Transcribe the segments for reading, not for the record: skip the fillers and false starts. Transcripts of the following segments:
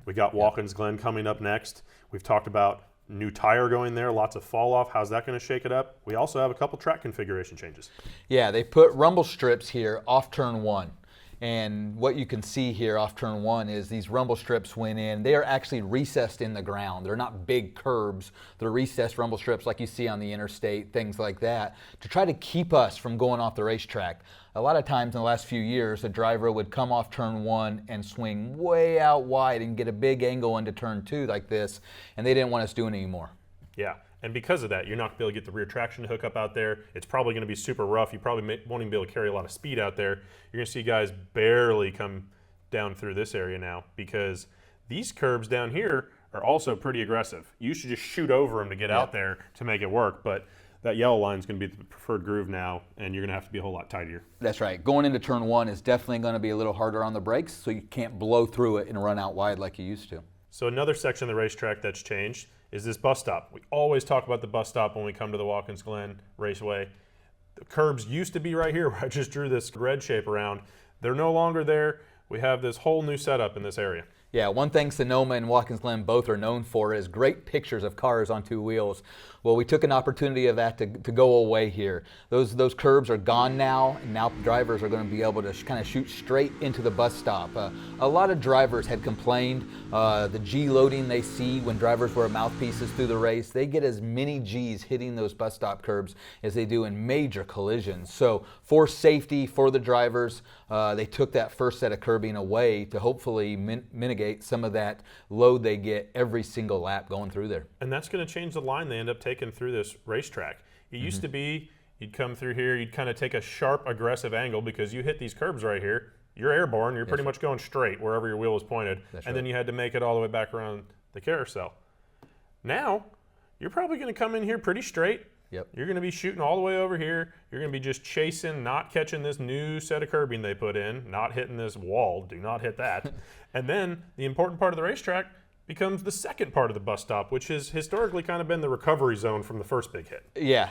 We got Watkins Glen coming up next. We've talked about new tire going there, lots of fall off. How's that going to shake it up? We also have a couple track configuration changes. Yeah, they put rumble strips here off turn 1. And what you can see here off turn 1 is these rumble strips went in. They are actually recessed in the ground. They're not big curbs. They're recessed rumble strips like you see on the interstate, things like that, to try to keep us from going off the racetrack. A lot of times in the last few years, a driver would come off turn 1 and swing way out wide and get a big angle into turn 2 like this, and they didn't want us doing it anymore. Yeah, and because of that, you're not going to be able to get the rear traction to hook up out there. It's probably going to be super rough. You probably won't even be able to carry a lot of speed out there. You're going to see guys barely come down through this area now because these curbs down here are also pretty aggressive. You should just shoot over them to get out there to make it work, but that yellow line is going to be the preferred groove now, and you're going to have to be a whole lot tighter. That's right. Going into turn 1 is definitely going to be a little harder on the brakes, so you can't blow through it and run out wide like you used to. So another section of the racetrack that's changed is this bus stop. We always talk about the bus stop when we come to the Watkins Glen Raceway. The curbs used to be right here where I just drew this red shape around. They're no longer there. We have this whole new setup in this area. Yeah, one thing Sonoma and Watkins Glen both are known for is great pictures of cars on 2 wheels. Well, we took an opportunity of that to go away here. Those curbs are gone now, and now drivers are going to be able to kind of shoot straight into the bus stop. A lot of drivers had complained the G loading they see when drivers wear mouthpieces through the race. They get as many Gs hitting those bus stop curbs as they do in major collisions. So for safety for the drivers, they took that first set of curbing away to hopefully mitigate some of that load they get every single lap going through there. And that's going to change the line they end up taking through this racetrack. It used to be you'd come through here, you'd kind of take a sharp, aggressive angle because you hit these curbs right here. You're airborne, you're pretty much going straight wherever your wheel was pointed, and then you had to make it all the way back around the carousel. Now, you're probably going to come in here pretty straight. Yep. You're going to be shooting all the way over here. You're going to be just chasing, not catching this new set of curbing they put in, not hitting this wall. Do not hit that. And then the important part of the racetrack becomes the second part of the bus stop, which has historically kind of been the recovery zone from the first big hit. Yeah,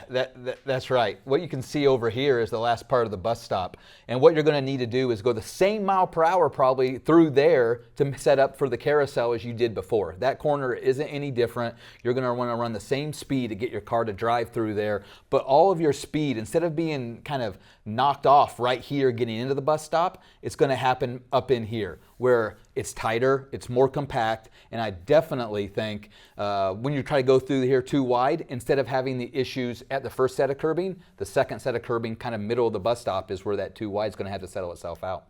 that's right. What you can see over here is the last part of the bus stop. And what you're going to need to do is go the same mile per hour probably through there to set up for the carousel as you did before. That corner isn't any different. You're going to want to run the same speed to get your car to drive through there. But all of your speed, instead of being kind of knocked off right here getting into the bus stop, it's going to happen up in here where it's tighter, it's more compact, and I definitely think when you try to go through here too wide, instead of having the issues at the first set of curbing, the second set of curbing kind of middle of the bus stop is where that too wide is going to have to settle itself out.